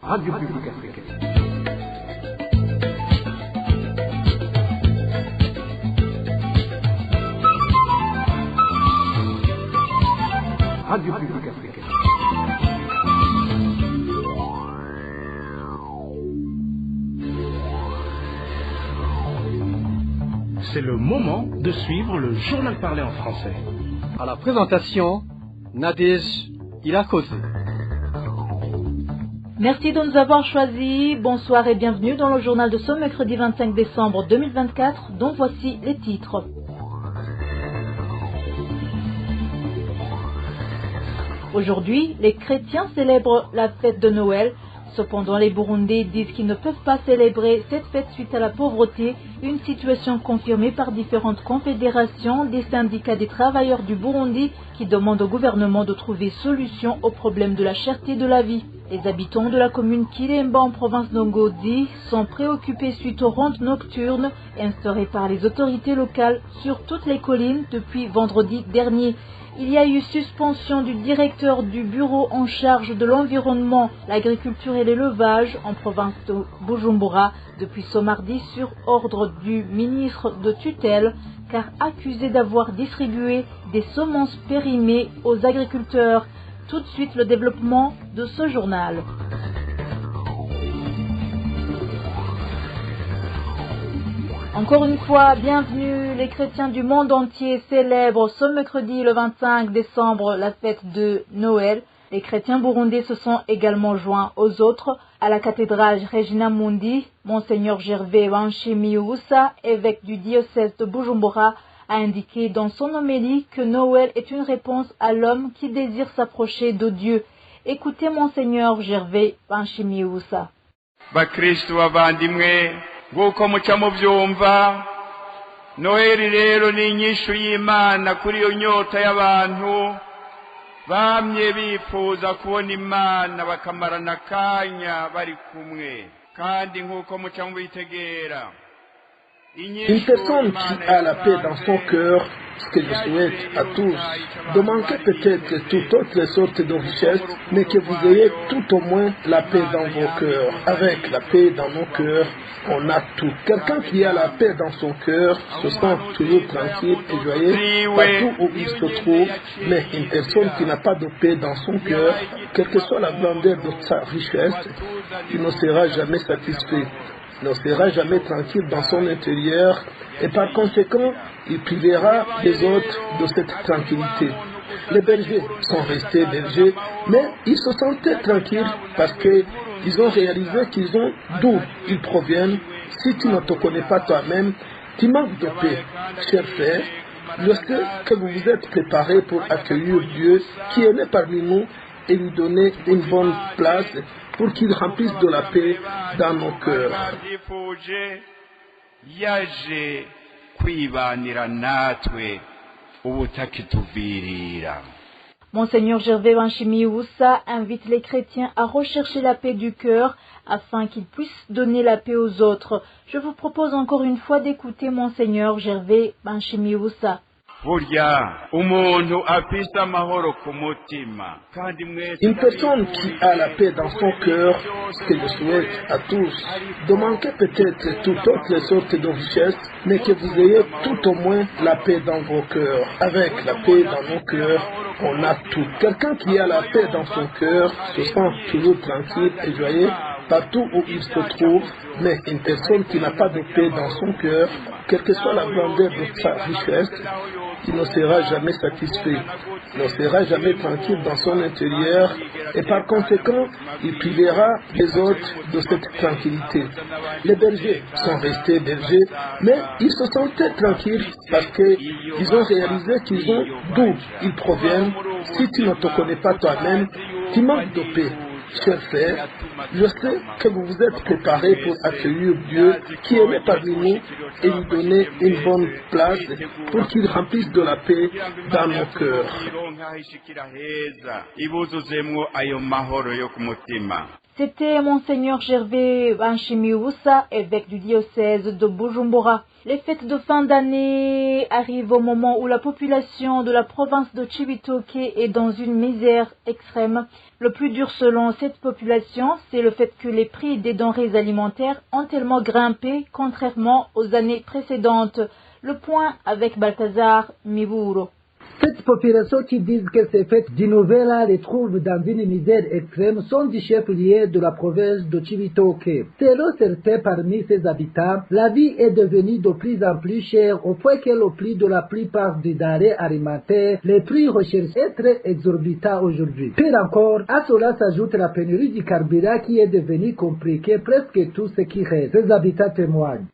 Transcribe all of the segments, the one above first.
Radio Publique Africaine. Radio Publique Africaine. C'est le moment de suivre le journal parlé en français. À la présentation, Nadège Ilakoze. Merci de nous avoir choisis. Bonsoir et bienvenue dans le journal de ce mercredi 25 décembre 2024, dont voici les titres. Aujourd'hui, les chrétiens célèbrent la fête de Noël. Cependant, les Burundais disent qu'ils ne peuvent pas célébrer cette fête suite à la pauvreté, une situation confirmée par différentes confédérations des syndicats des travailleurs du Burundi qui demandent au gouvernement de trouver solution au problème de la cherté de la vie. Les habitants de la commune Kilemba en province d'Ongodi sont préoccupés suite aux rondes nocturnes instaurées par les autorités locales sur toutes les collines depuis vendredi dernier. Il y a eu suspension du directeur du bureau en charge de l'environnement, l'agriculture et l'élevage en province de Bujumbura depuis ce mardi sur ordre du ministre de tutelle, car accusé d'avoir distribué des semences périmées aux agriculteurs. Tout de suite le développement de ce journal. Encore une fois, bienvenue. Les chrétiens du monde entier célèbrent ce mercredi le 25 décembre la fête de Noël. Les chrétiens burundais se sont également joints aux autres. À la cathédrale Regina Mundi, Monseigneur Gervais Banshimiusa, évêque du diocèse de Bujumbura, a indiqué dans son homélie que Noël est une réponse à l'homme qui désire s'approcher de Dieu. Écoutez Monseigneur Gervais Banshimiusa. Bakristu abandimwe nguko muca muvyumva Noheli rero ni inyishu y'Imana kuri iyo nyota y'abantu bamye bifuza kubona Imana bakamarana akanya bari kumwe kandi nkuko muca mubitegera. Une personne qui a la paix dans son cœur, ce que je souhaite à tous, de manquer peut-être toute autre sorte de richesse, mais que vous ayez tout au moins la paix dans vos cœurs. Avec la paix dans nos cœurs, on a tout. Quelqu'un qui a la paix dans son cœur se sent toujours tranquille et joyeux partout où il se trouve, mais une personne qui n'a pas de paix dans son cœur, quelle que soit la grandeur de sa richesse, il ne sera jamais satisfait. Ne sera jamais tranquille dans son intérieur et par conséquent, il privera les autres de cette tranquillité. Les bergers sont restés bergers, mais ils se sentaient tranquilles parce qu'ils ont réalisé qu'ils ont d'où ils proviennent. Si tu ne te connais pas toi-même, tu manques de paix. Chers frères, je sais que vous vous êtes préparés pour accueillir Dieu qui est né parmi nous et lui donner une bonne place pour qu'il remplisse de la paix dans nos cœurs. Monseigneur Gervais Banshimiusa invite les chrétiens à rechercher la paix du cœur afin qu'ils puissent donner la paix aux autres. Je vous propose encore une fois d'écouter Monseigneur Gervais Banshimiusa. Une personne qui a la paix dans son cœur, ce que je souhaite à tous, de manquer peut-être toute autre sorte de richesse, mais que vous ayez tout au moins la paix dans vos cœurs. Avec la paix dans nos cœurs, on a tout. Quelqu'un qui a la paix dans son cœur se sent toujours tranquille et joyeux partout où il se trouve, mais une personne qui n'a pas de paix dans son cœur, quelle que soit la grandeur de sa richesse, il ne sera jamais satisfait, ne sera jamais tranquille dans son intérieur et par conséquent, il privera les autres de cette tranquillité. Les bergers sont restés bergers, mais ils se sentaient tranquilles parce qu'ils ont réalisé qu'ils ont d'où ils proviennent. Si tu ne te connais pas toi-même, tu manques de paix. Chers frères, je sais que vous vous êtes préparés pour accueillir Dieu qui est né parmi nous et lui donner une bonne place pour qu'il remplisse de la paix dans nos cœurs. C'était Monseigneur Gervais Banshimiusa, évêque du diocèse de Bujumbura. Les fêtes de fin d'année arrivent au moment où la population de la province de Cibitoke est dans une misère extrême. Le plus dur selon cette population, c'est le fait que les prix des denrées alimentaires ont tellement grimpé contrairement aux années précédentes. Le point avec Balthazar Miburo. Cette population qui disent que ces fêtes du Nouvel An les trouvent dans une misère extrême sont du chef-lieu de la province de Cibitoke. Selon certains parmi ses habitants, la vie est devenue de plus en plus chère au point que le prix de la plupart des denrées alimentaires, les prix recherchés est très exorbitant aujourd'hui. Pire encore, à cela s'ajoute la pénurie du carburant qui est devenue compliquée presque tout ce qui reste. Ses habitants témoignent.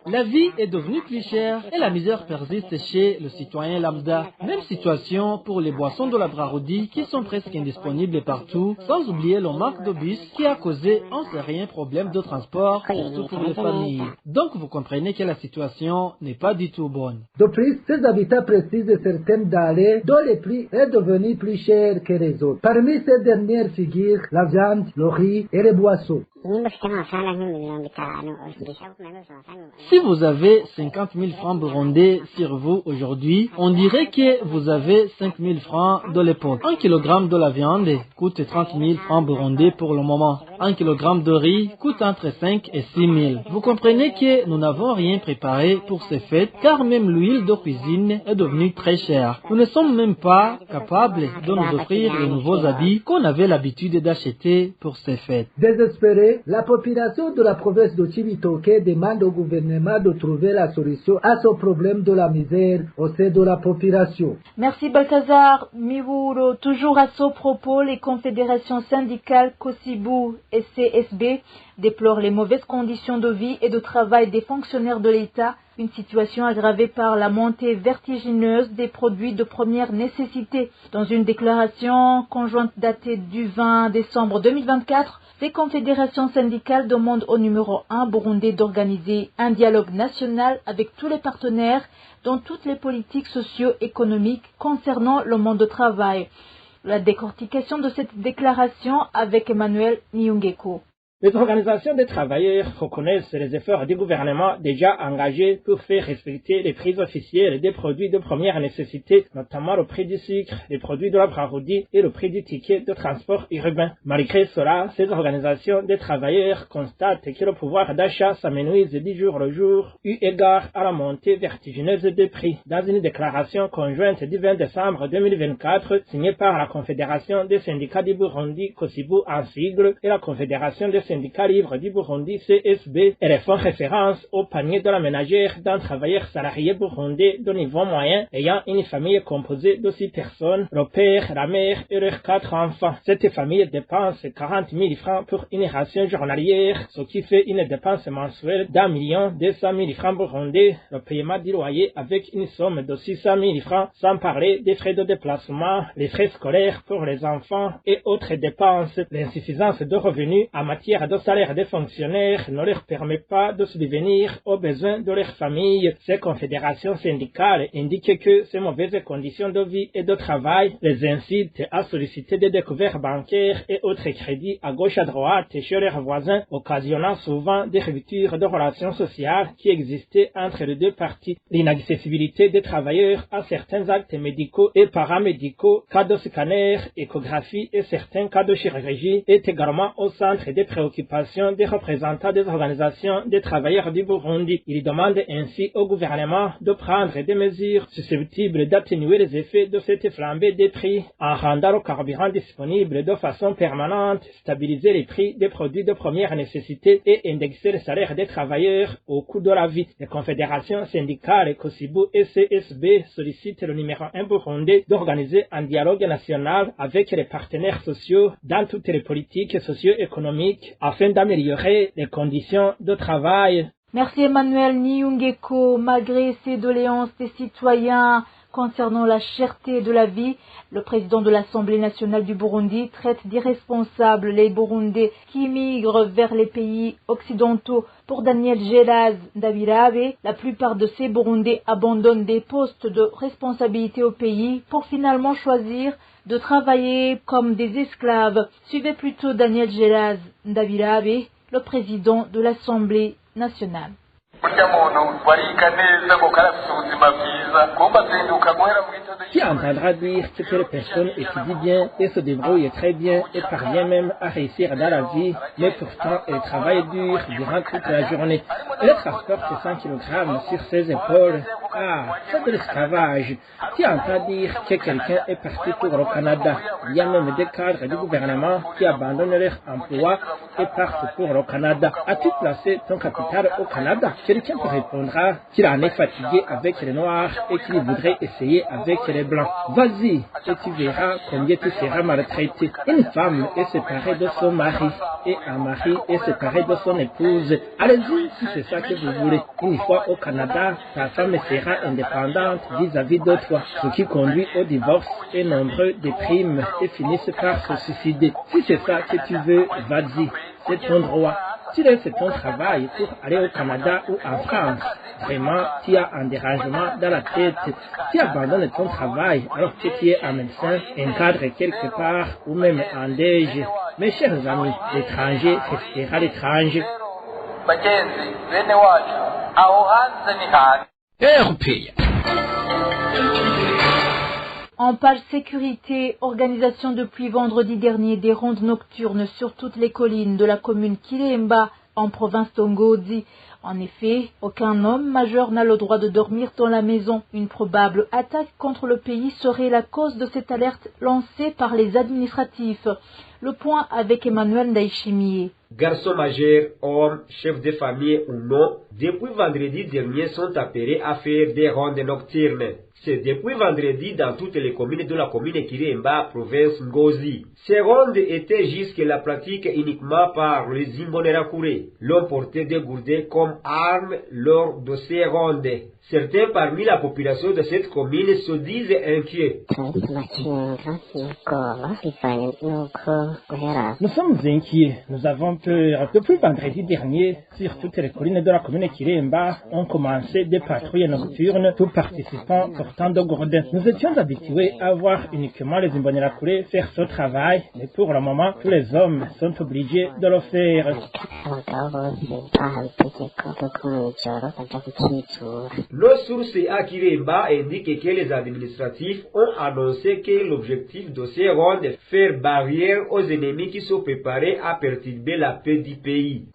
La vie est devenue plus chère et la misère persiste chez le citoyen lambda. Même situation pour les boissons de la Brarodi qui sont presque indisponibles partout, sans oublier le manque de bus qui a causé un sérieux problème de transport, surtout pour les familles. Donc vous comprenez que la situation n'est pas du tout bonne. De plus, ces habitants précisent certaines denrées dont le prix est devenu plus cher que les autres. Parmi ces dernières figurent la viande, le riz et les boissons. Si vous avez 50 000 francs burundais sur vous aujourd'hui, on dirait que vous avez 5 000 francs de l'époque. 1 kg de la viande coûte 30 000 francs burundais pour le moment. 1 kg de riz coûte entre 5 et 6 000. Vous comprenez que nous n'avons rien préparé pour ces fêtes, car même l'huile de cuisine est devenue très chère. Nous ne sommes même pas capables de nous offrir les nouveaux habits qu'on avait l'habitude d'acheter pour ces fêtes. Désespérés, la population de la province de Cibitoke demande au gouvernement de trouver la solution à ce problème de la misère au sein de la population. Merci Balthazar Miburo. Toujours à ce propos, les confédérations syndicales COSIBU et CSB déplorent les mauvaises conditions de vie et de travail des fonctionnaires de l'État, une situation aggravée par la montée vertigineuse des produits de première nécessité. Dans une déclaration conjointe datée du 20 décembre 2024, ces confédérations syndicales demandent au numéro 1 burundais d'organiser un dialogue national avec tous les partenaires dans toutes les politiques socio-économiques concernant le monde du travail. La décortication de cette déclaration avec Emmanuel Niungeko. Les organisations des travailleurs reconnaissent les efforts du gouvernement déjà engagés pour faire respecter les prix officiels des produits de première nécessité, notamment le prix du sucre, les produits de la Brarodi et le prix du ticket de transport urbain. Malgré cela, ces organisations des travailleurs constatent que le pouvoir d'achat s'amenuise du jour au jour, eu égard à la montée vertigineuse des prix. Dans une déclaration conjointe du 20 décembre 2024, signée par la Confédération des syndicats du Burundi, COSIBU en sigle, et la Confédération des syndicat libre du Burundi CSB, elles font référence au panier de la ménagère d'un travailleur salarié burundais de niveau moyen ayant une famille composée de 6 personnes, le père, la mère et leurs 4 enfants. Cette famille dépense 40 000 francs pour une ration journalière, ce qui fait une dépense mensuelle d'1 200 000 francs burundais, le paiement du loyer avec une somme de 600 000 francs, sans parler des frais de déplacement, les frais scolaires pour les enfants et autres dépenses. L'insuffisance de revenus en matière de salaire des fonctionnaires ne leur permet pas de subvenir aux besoins de leur famille. Ces confédérations syndicales indiquent que ces mauvaises conditions de vie et de travail les incitent à solliciter des découvertes bancaires et autres crédits à gauche à droite chez leurs voisins, occasionnant souvent des ruptures de relations sociales qui existaient entre les deux parties. L'inaccessibilité des travailleurs à certains actes médicaux et paramédicaux, cas de scanner, échographie et certains cas de chirurgie est également au centre des préoccupations des représentants des organisations des travailleurs du Burundi. Ils demandent ainsi au gouvernement de prendre des mesures susceptibles d'atténuer les effets de cette flambée des prix en rendant le carburant disponible de façon permanente, stabiliser les prix des produits de première nécessité et indexer les salaires des travailleurs au coût de la vie. Les confédérations syndicales COSIBU et CSB sollicitent le numéro 1 burundais d'organiser un dialogue national avec les partenaires sociaux dans toutes les politiques socio-économiques afin d'améliorer les conditions de travail. Merci Emmanuel Niungeko. Malgré ces doléances des citoyens concernant la cherté de la vie, le président de l'Assemblée nationale du Burundi traite d'irresponsables les Burundais qui migrent vers les pays occidentaux. Pour Daniel Gelaz Ndabirabe, la plupart de ces Burundais abandonnent des postes de responsabilité au pays pour finalement choisir de travailler comme des esclaves. Suivez plutôt Daniel Gelaz Ndabirabe, le président de l'Assemblée nationale. Qui entendra dire que telle personne étudie bien et se débrouille très bien et parvient même à réussir dans la vie, mais pourtant elle travaille dur durant toute la journée. Elle transporte 100 kg sur ses épaules. Ah, c'est de l'esclavage. Qui entend dire que quelqu'un est parti pour le Canada? Il y a même des cadres du gouvernement qui abandonnent leur emploi et partent pour le Canada. As-tu placé ton capital au Canada? Quelqu'un te répondra qu'il en est fatigué avec les Noirs et qu'il voudrait essayer avec les Blancs. Vas-y et tu verras combien tu seras maltraité. Une femme est séparée de son mari et un mari est séparé de son épouse. Allez-y si c'est ça que vous voulez. Une fois au Canada, ta femme sera indépendante vis-à-vis de toi, ce qui conduit au divorce et nombreux dépriment et finissent par se suicider. Si c'est ça que tu veux, vas-y, c'est ton droit. Tu laisses ton travail pour aller au Canada ou en France. Vraiment, tu as un dérangement dans la tête. Tu abandonnes ton travail alors que tu es un médecin, un cadre quelque part ou même un DG. Mes chers amis, l'étranger restera l'étranger. En page sécurité, organisation depuis vendredi dernier des rondes nocturnes sur toutes les collines de la commune Kiremba en province d'Ongozi. En effet, aucun homme majeur n'a le droit de dormir dans la maison. Une probable attaque contre le pays serait la cause de cette alerte lancée par les administratifs. Le point avec Emmanuel Ndaïchimié. Garçons majeurs, hommes, chefs de famille ou non, depuis vendredi dernier sont appelés à faire des rondes nocturnes. C'est depuis vendredi dans toutes les communes de la commune Kiremba, province Ngozi. Ces rondes étaient jusque-là pratiques uniquement par les Imbonerakure. L'on portait des gourdins comme armes lors de ces rondes. Certains parmi la population de cette commune se disent inquiets. Nous sommes inquiets, nous avons peur. Depuis vendredi dernier, sur toutes les collines de la commune Kiremba, ont commencé des patrouilles nocturnes, tout participants portant de gourdins. Nous étions habitués à voir uniquement les Imbonerakure faire ce travail, mais pour le moment, tous les hommes sont obligés de le faire. Nos sources à Kiremba indiquent que les administratifs ont annoncé que l'objectif de ces rondes est faire barrière aux ennemis qui sont préparés à perturber la paix du pays.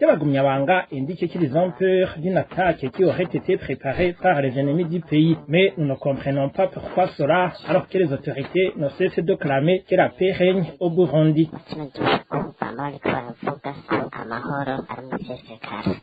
Bagumyabanga indique qu'ils ont peur d'une attaque qui aurait été préparée par les ennemis du pays. Mais nous ne comprenons pas pourquoi cela, alors que les autorités ne cessent de clamer que la paix règne au Burundi.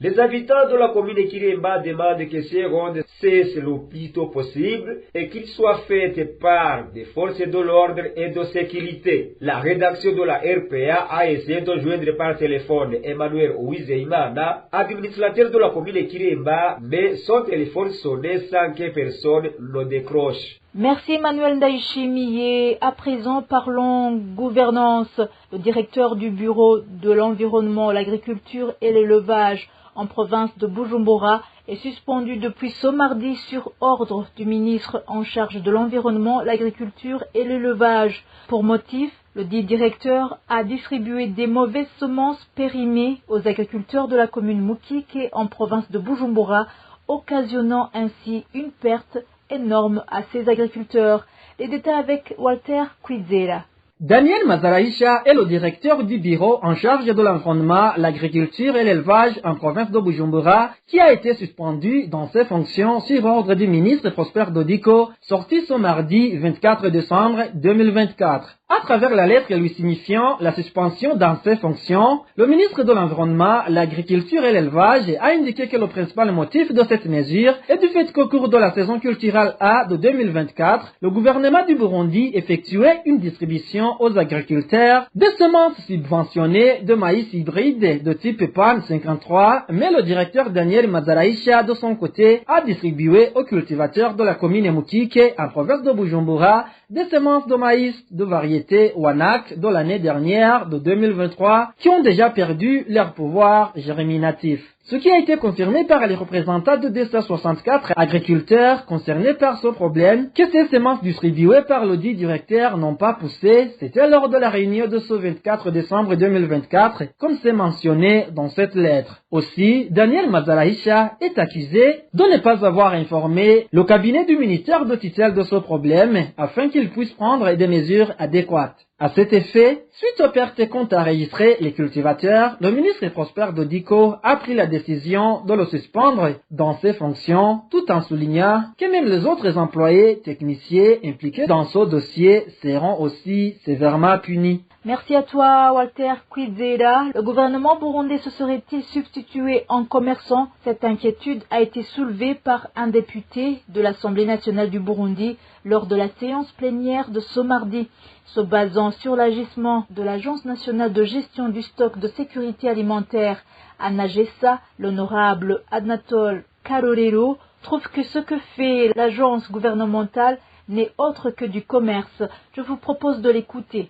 Les habitants de la commune Kiremba demandent que ces rondes cessent le plus tôt possible et qu'ils soient faites par des forces de l'ordre et de sécurité. La rédaction de la RPA a essayé de joindre par téléphone Emmanuel Ouizeimana, administrateur de la commune Kiremba, mais son téléphone sonnait sans que personne ne décroche. Merci Emmanuel Ndaïchimié. À présent, parlons gouvernance. Le directeur du bureau de l'environnement, l'agriculture et l'élevage en province de Bujumbura est suspendu depuis ce mardi sur ordre du ministre en charge de l'environnement, l'agriculture et l'élevage. Pour motif, le dit directeur a distribué des mauvaises semences périmées aux agriculteurs de la commune Mukike en province de Bujumbura, occasionnant ainsi une perte énorme à ces agriculteurs. Les détails avec Walter Kwizera. Daniel Mazaraïcha est le directeur du bureau en charge de l'environnement, l'agriculture et l'élevage en province de Bujumbura, qui a été suspendu dans ses fonctions sur ordre du ministre Prosper Dodiko, sorti ce mardi 24 décembre 2024. À travers la lettre lui signifiant la suspension dans ses fonctions, le ministre de l'Environnement, l'Agriculture et l'Élevage a indiqué que le principal motif de cette mesure est du fait qu'au cours de la saison culturelle A de 2024, le gouvernement du Burundi effectuait une distribution aux agriculteurs des semences subventionnées de maïs hybride de type PAN 53, mais le directeur Daniel Mazaraïcha, de son côté, a distribué aux cultivateurs de la commune Mukike, en province de Bujumbura, des semences de maïs de variété Wanak de l'année dernière de 2023 qui ont déjà perdu leur pouvoir germinatif. Ce qui a été confirmé par les représentants de 264 agriculteurs concernés par ce problème, que ces semences distribuées par l'audit directeur n'ont pas poussé, c'était lors de la réunion de ce 24 décembre 2024, comme c'est mentionné dans cette lettre. Aussi, Daniel Mazalahisha est accusé de ne pas avoir informé le cabinet du ministère de tutelle de ce problème afin qu'il puisse prendre des mesures adéquates. À cet effet, suite aux pertes qu'ont enregistrées les cultivateurs, le ministre Prosper Dodico a pris la décision de le suspendre dans ses fonctions, tout en soulignant que même les autres employés techniciens impliqués dans ce dossier seront aussi sévèrement punis. Merci à toi, Walter Kwizera. Le gouvernement burundais se serait-il substitué en commerçant? Cette inquiétude a été soulevée par un député de l'Assemblée nationale du Burundi lors de la séance plénière de ce mardi. Se basant sur l'agissement de l'Agence nationale de gestion du stock de sécurité alimentaire, ANAGESA, l'honorable Anatole Karorero trouve que ce que fait l'agence gouvernementale n'est autre que du commerce. Je vous propose de l'écouter.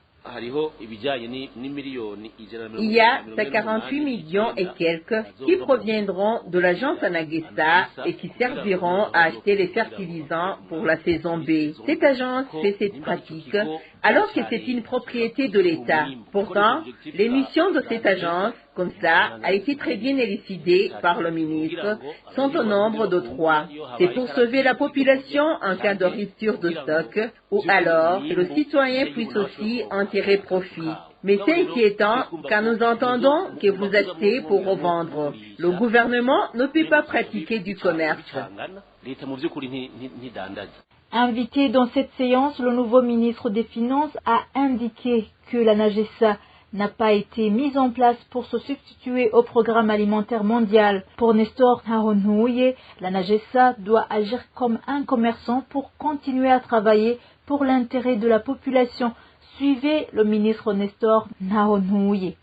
Il y a 48 millions et quelques qui proviendront de l'agence ANAGESA et qui serviront à acheter les fertilisants pour la saison B. Cette agence fait cette pratique alors que c'est une propriété de l'État. Pourtant, les missions de cette agence, comme ça, a été très bien élucidée par le ministre, sont au nombre de 3. C'est pour sauver la population en cas de rupture de stock ou alors que le citoyen puisse aussi en tirer profit. Mais c'est inquiétant quand nous entendons que vous achetez pour revendre. Le gouvernement ne peut pas pratiquer du commerce. Invité dans cette séance, le nouveau ministre des Finances a indiqué que l'ANAGESA n'a pas été mise en place pour se substituer au programme alimentaire mondial. Pour Nestor Nahonouye, l'ANAGESA doit agir comme un commerçant pour continuer à travailler pour l'intérêt de la population. Suivez le ministre Nestor Nahonouye.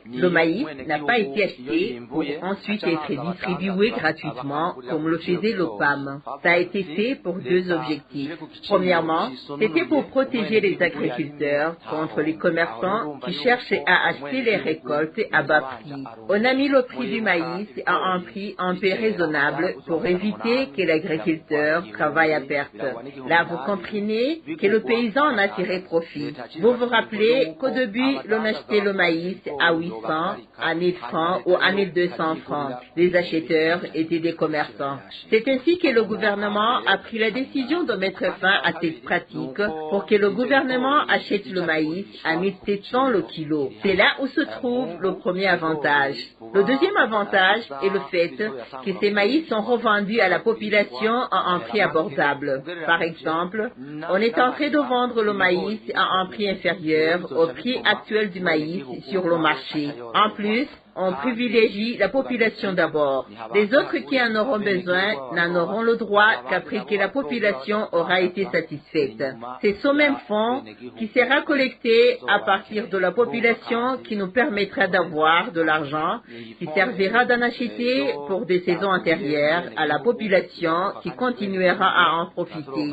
Le maïs n'a pas été acheté pour ensuite être distribué gratuitement comme le faisait le PAM. Ça a été fait pour 2 objectifs. Premièrement, c'était pour protéger les agriculteurs contre les commerçants qui cherchaient à acheter les récoltes à bas prix. On a mis le prix du maïs à un prix un peu raisonnable pour éviter que l'agriculteur travaille à perte. Là, vous comprenez que le paysan en a tiré profit. Vous vous rappelez qu'au début, l'on achetait le maïs à 800, à 1000 francs ou à 1200 francs. Les acheteurs étaient des commerçants. C'est ainsi que le gouvernement a pris la décision de mettre fin à cette pratique pour que le gouvernement achète le maïs à 1700 le kilo. C'est là où se trouve le premier avantage. Le deuxième avantage est le fait que ces maïs sont revendus à la population à un prix abordable. Par exemple, on est en train de vendre le maïs à un prix inférieur au prix actuel du maïs sur le marché. En plus, on privilégie la population d'abord. Les autres qui en auront besoin n'en auront le droit qu'après que la population aura été satisfaite. C'est ce même fonds qui sera collecté à partir de la population qui nous permettra d'avoir de l'argent qui servira d'en acheter pour des saisons antérieures à la population qui continuera à en profiter.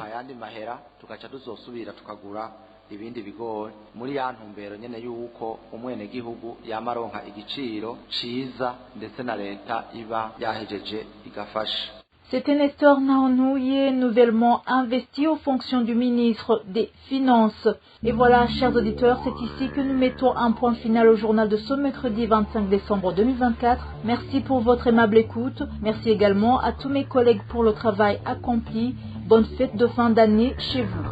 ibindi bigori muri ya ntumbero nyene yuko umwenegihugu yamaronka igiciro ciza ndetse na leta iba yahejeje igafasha. C'était Nestor Nahonouye, nouvellement investi aux fonctions du ministre des Finances. Et voilà, chers auditeurs, c'est ici que nous mettons un point final au journal de ce mercredi 25 décembre 2024. Merci pour votre aimable écoute. Merci également à tous mes collègues pour le travail accompli. Bonne fête de fin d'année chez vous.